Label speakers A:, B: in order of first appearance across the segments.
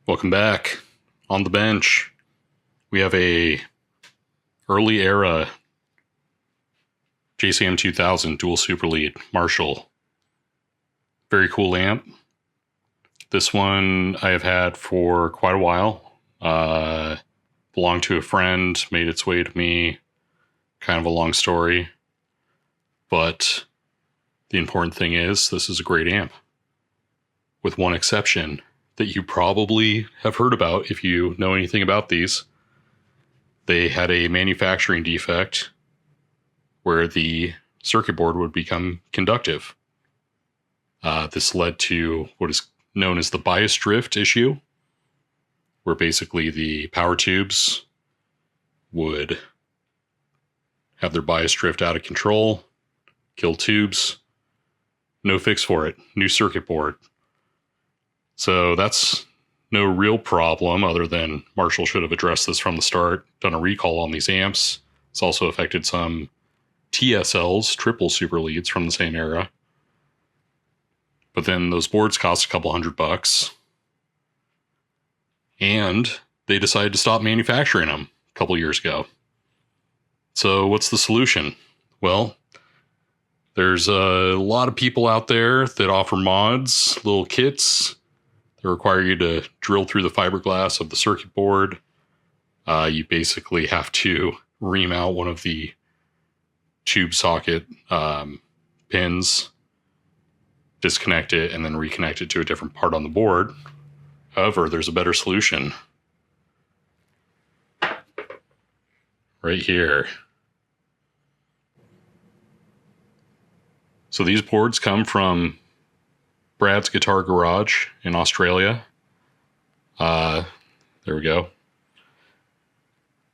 A: Welcome back. On the bench, we have a early era JCM2000 dual super lead Marshall. Very cool amp. This one I have had for quite a while. Belonged to a friend, made its way to me. Kind of a long story. But the important thing is this is a great amp. With one exception that you probably have heard about if you know anything about these. They had a manufacturing defect where the circuit board would become conductive. This led to what is known as the bias drift issue, where basically the power tubes would have their bias drift out of control, kill tubes. No fix for it. New circuit board. So that's no real problem other than Marshall should have addressed this from the start, done a recall on these amps. It's also affected some TSLs, triple super leads from the same era. But then those boards cost a couple $100. And they decided to stop manufacturing them a couple years ago. So what's the solution? Well, there's a lot of people out there that offer mods, little kits. They require you to drill through the fiberglass of the circuit board. You basically have to ream out one of the tube socket pins, disconnect it, and then reconnect it to a different part on the board. However, there's a better solution. Right here. So these boards come from Brad's Guitar Garage in Australia. There we go.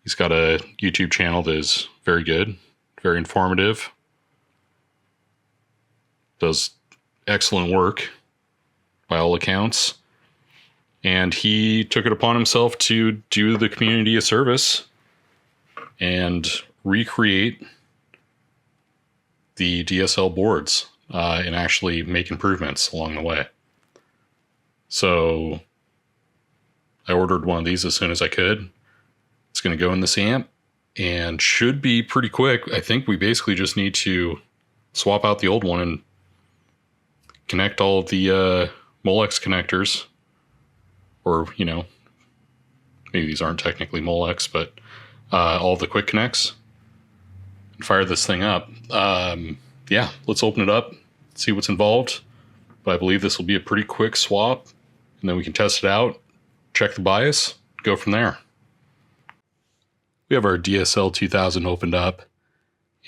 A: He's got a YouTube channel that is very good, very informative. Does excellent work by all accounts. And he took it upon himself to do the community a service and recreate the DSL boards. And actually make improvements along the way. So I ordered one of these as soon as I could. It's going to go in this amp and should be pretty quick. I think we basically just need to swap out the old one and connect all of the Molex connectors. Or, you know, maybe these aren't technically Molex, but all of the quick connects. And fire this thing up. Yeah, let's open it up. See what's involved, but I believe this will be a pretty quick swap, and then we can test it out, check the bias, go from there. We have our DSL 2000 opened up,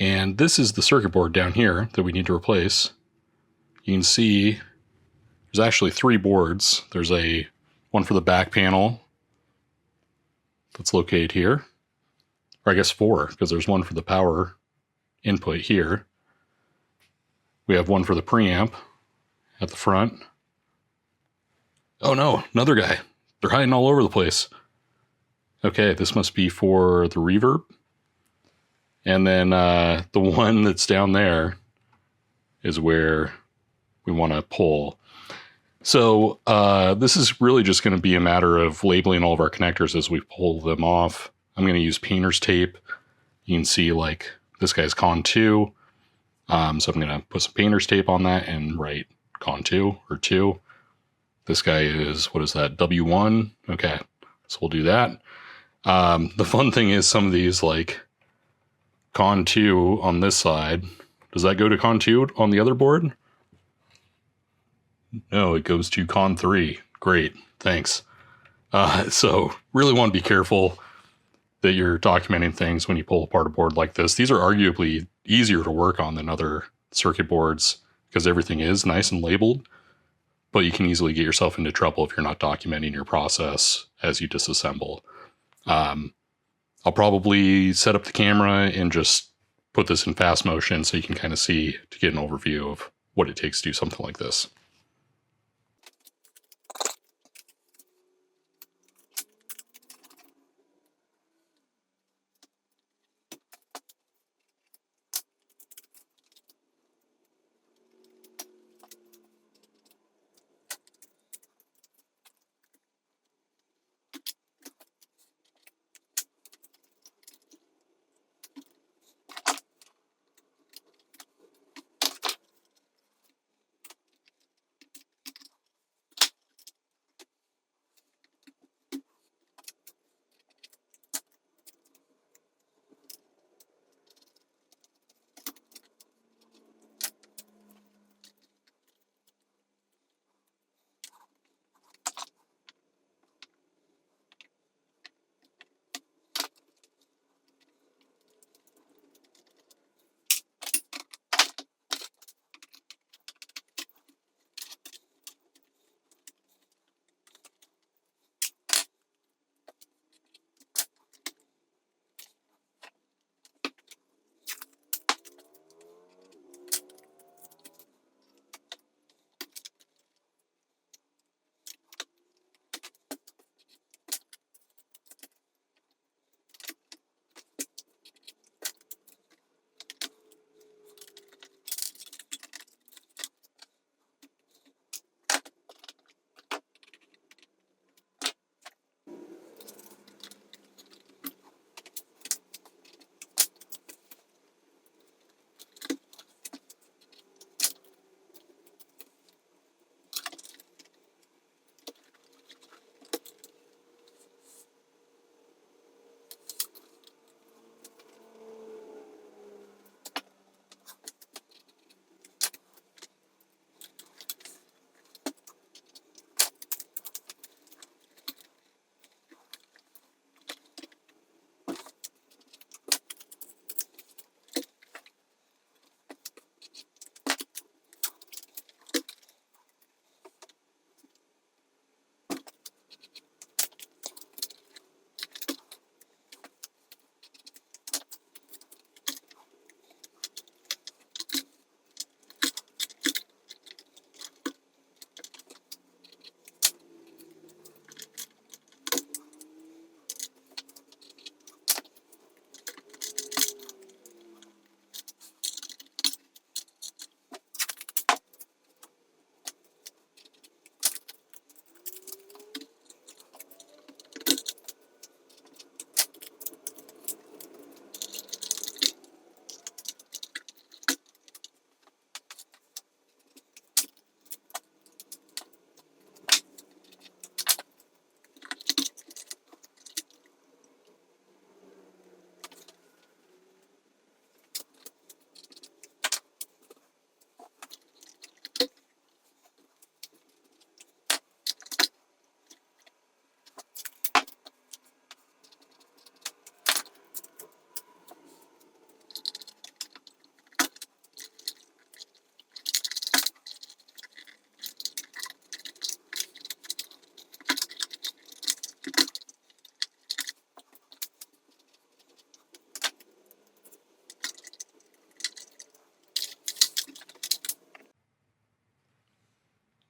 A: and this is the circuit board down here that we need to replace. You can see there's actually 3 boards. There's one for the back panel that's located here, or I guess 4, because there's one for the power input here. We have one for the preamp at the front. Oh no, another guy. They're hiding all over the place. Okay, this must be for the reverb. And then the one that's down there is where we want to pull. So this is really just going to be a matter of labeling all of our connectors as we pull them off. I'm going to use painter's tape. You can see like this guy's Con 2. So I'm going to put some painter's tape on that and write Con 2 or 2. This guy is, what is that, W1? Okay, so we'll do that. The fun thing is some of these, like Con 2 on this side, does that go to Con 2 on the other board? No, it goes to Con 3. Great, thanks. So really want to be careful that you're documenting things when you pull apart a board like this. These are arguably easier to work on than other circuit boards because everything is nice and labeled, but you can easily get yourself into trouble if you're not documenting your process as you disassemble. I'll probably set up the camera and just put this in fast motion so you can kind of see to get an overview of what it takes to do something like this.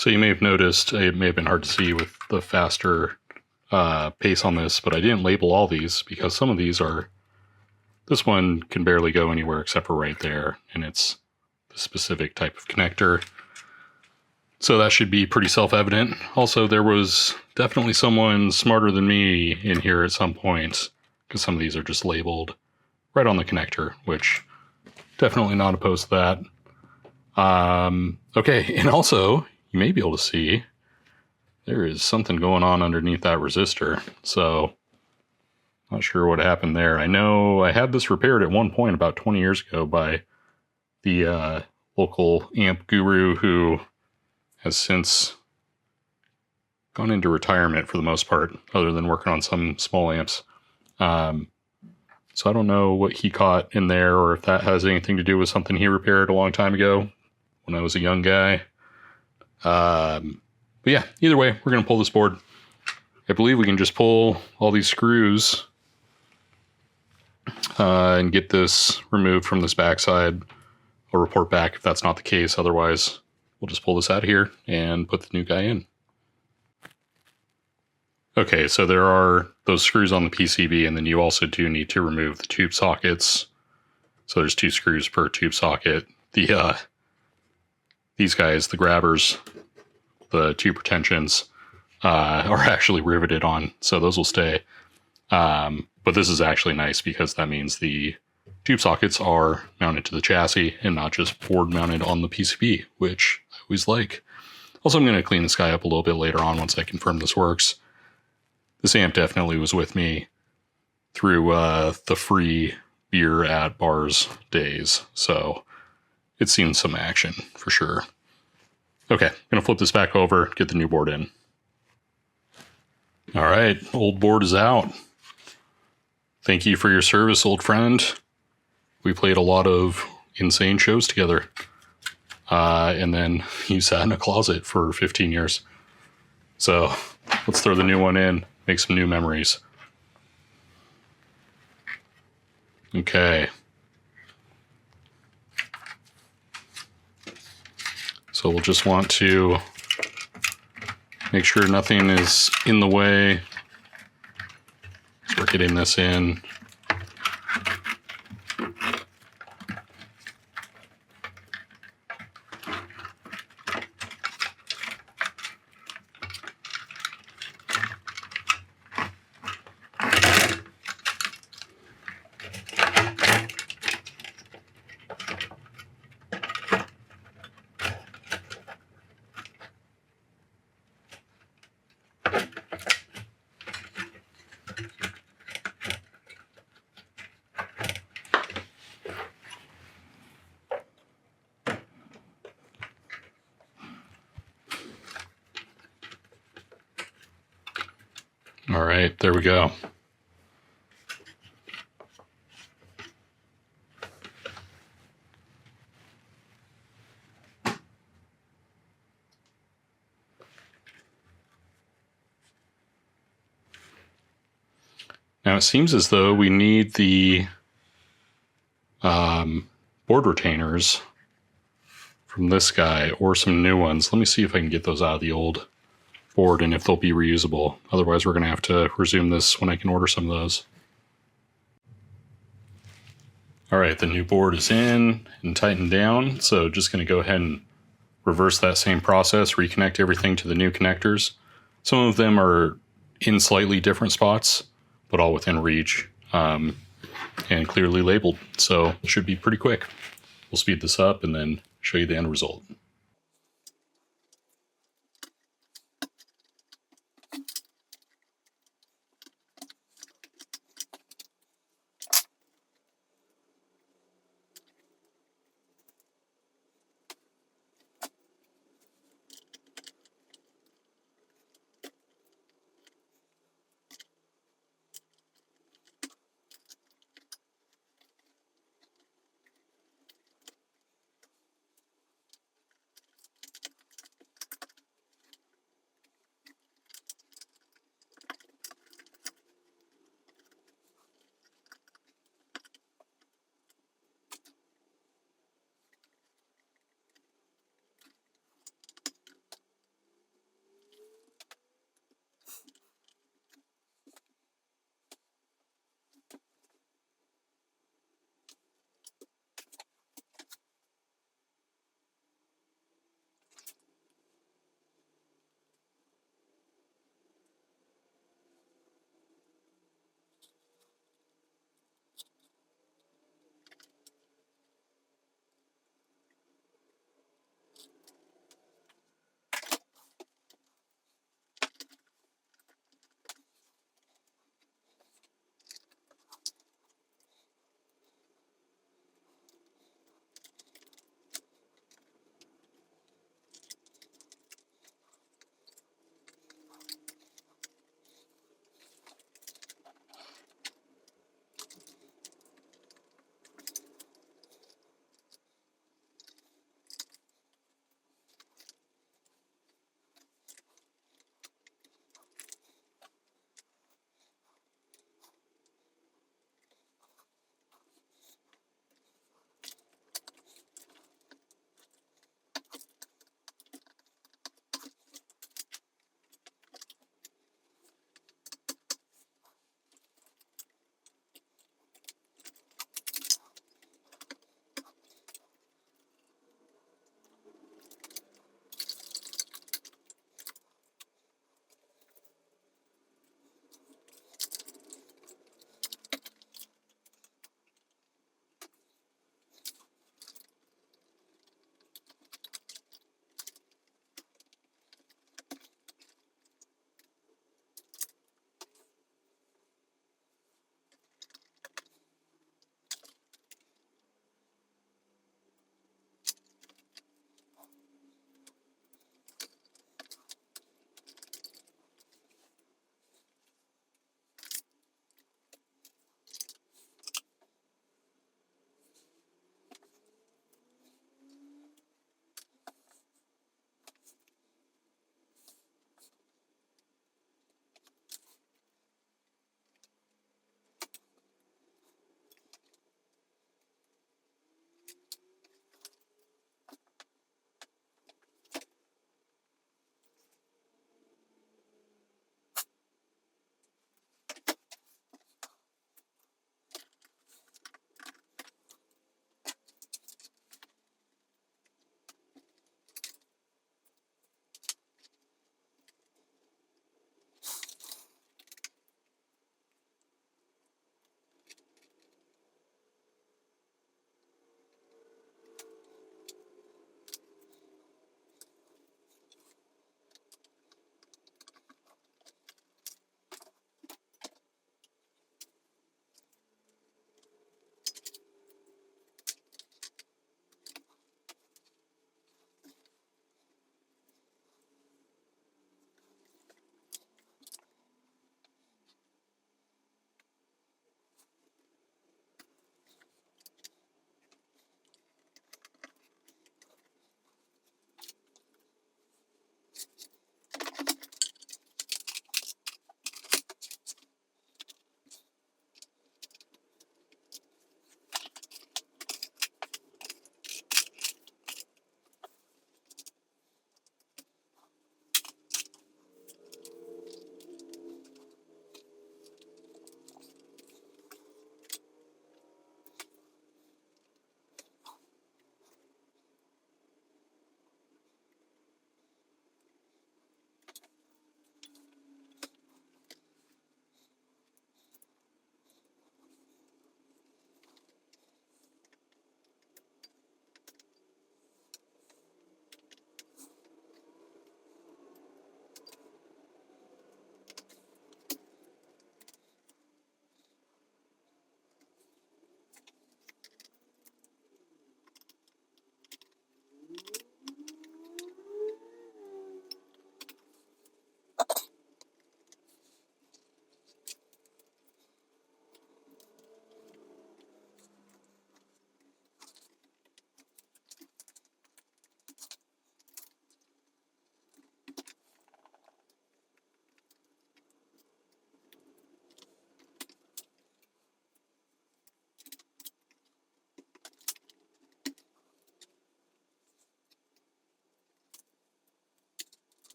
A: So you may have noticed, it may have been hard to see with the faster pace on this, but I didn't label all these because some of these are, this one can barely go anywhere except for right there, and it's the specific type of connector. So that should be pretty self-evident. Also, there was definitely someone smarter than me in here at some point, because some of these are just labeled right on the connector, which definitely not opposed to that. Okay, and also, you may be able to see there is something going on underneath that resistor. So, not sure what happened there. I know I had this repaired at one point about 20 years ago by the local amp guru who has since gone into retirement for the most part, other than working on some small amps. So I don't know what he caught in there or if that has anything to do with something he repaired a long time ago when I was a young guy. But yeah, either way, we're going to pull this board. I believe we can just pull all these screws and get this removed from this backside. I'll report back if that's not the case. Otherwise, we'll just pull this out of here and put the new guy in. Okay, so there are those screws on the PCB, and then you also do need to remove the tube sockets. So there's 2 screws per tube socket. These guys, the grabbers, the tube retentions, are actually riveted on, so those will stay. But this is actually nice because that means the tube sockets are mounted to the chassis and not just board mounted on the PCB, which I always like. Also, I'm going to clean this guy up a little bit later on once I confirm this works. This amp definitely was with me through the free beer at bars days, so it's seen some action for sure. Okay, I'm going to flip this back over, get the new board in. All right, old board is out. Thank you for your service, old friend. We played a lot of insane shows together. And then you sat in a closet for 15 years. So let's throw the new one in, make some new memories. Okay. So we'll just want to make sure nothing is in the way. So we're getting this in. All right, there we go. Now it seems as though we need the board retainers from this guy or some new ones. Let me see if I can get those out of the old board and if they'll be reusable. Otherwise, we're going to have to resume this when I can order some of those. All right, the new board is in and tightened down. So just going to go ahead and reverse that same process, reconnect everything to the new connectors. Some of them are in slightly different spots, but all within reach and clearly labeled. So it should be pretty quick. We'll speed this up and then show you the end result.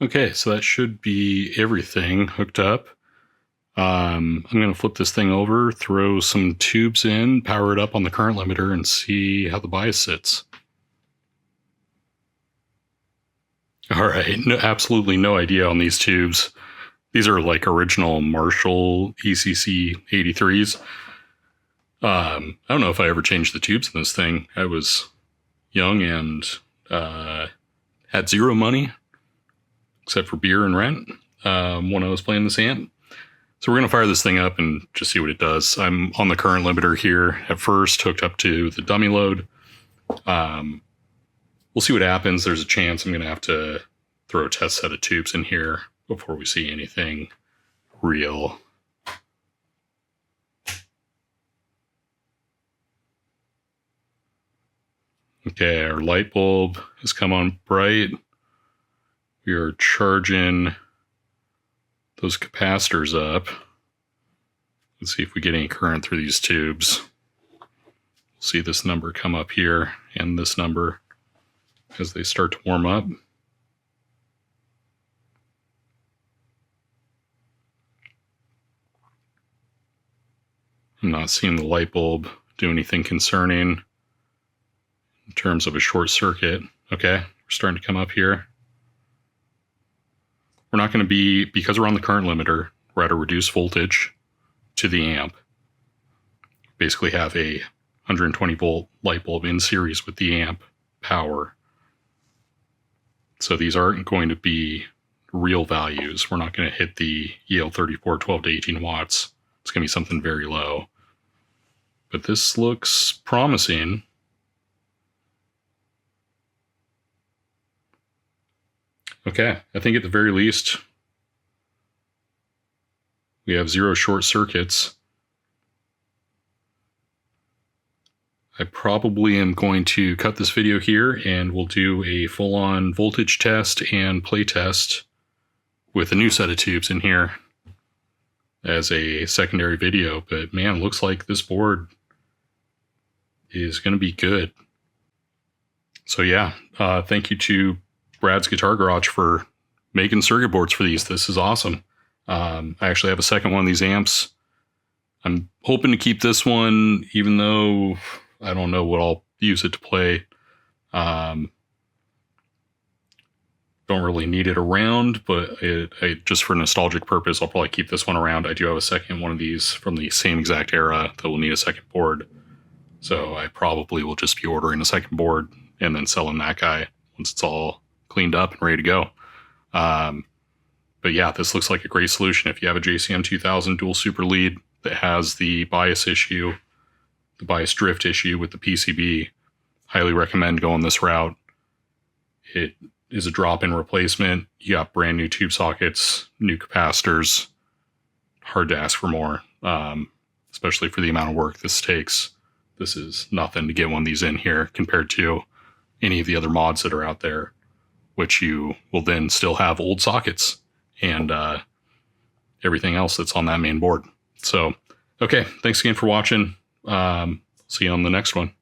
A: Okay, so that should be everything hooked up. I'm going to flip this thing over, throw some tubes in, power it up on the current limiter, and see how the bias sits. All right, no, absolutely no idea on these tubes. These are like original Marshall ECC83s. I don't know if I ever changed the tubes in this thing. I was young and had zero money, except for beer and rent, when I was playing this amp. So we're going to fire this thing up and just see what it does. I'm on the current limiter here at first, hooked up to the dummy load. We'll see what happens. There's a chance I'm going to have to throw a test set of tubes in here before we see anything real. Okay, our light bulb has come on bright. We are charging those capacitors up. Let's see if we get any current through these tubes. We'll see this number come up here and this number as they start to warm up. I'm not seeing the light bulb do anything concerning in terms of a short circuit. Okay, we're starting to come up here. We're not going to be, because we're on the current limiter, we're at a reduced voltage to the amp. Basically have a 120 volt light bulb in series with the amp power. So these aren't going to be real values. We're not going to hit the EL34 12 to 18 watts. It's going to be something very low. But this looks promising. Okay, I think at the very least, we have zero short circuits. I probably am going to cut this video here and we'll do a full-on voltage test and play test with a new set of tubes in here as a secondary video. But man, looks like this board is going to be good. So yeah, thank you to Brad's Guitar Garage for making circuit boards for these. This is awesome. I actually have a second one of these amps. I'm hoping to keep this one, even though I don't know what I'll use it to play. Don't really need it around, but just for nostalgic purpose, I'll probably keep this one around. I do have a second one of these from the same exact era that will need a second board. So I probably will just be ordering a second board and then selling that guy once it's all cleaned up and ready to go. But yeah, this looks like a great solution. If you have a JCM2000 dual super lead that has the bias issue, the bias drift issue with the PCB, highly recommend going this route. It is a drop-in replacement. You got brand new tube sockets, new capacitors. Hard to ask for more, especially for the amount of work this takes. This is nothing to get one of these in here compared to any of the other mods that are out there, which you will then still have old sockets and everything else that's on that main board. So, okay, thanks again for watching. See you on the next one.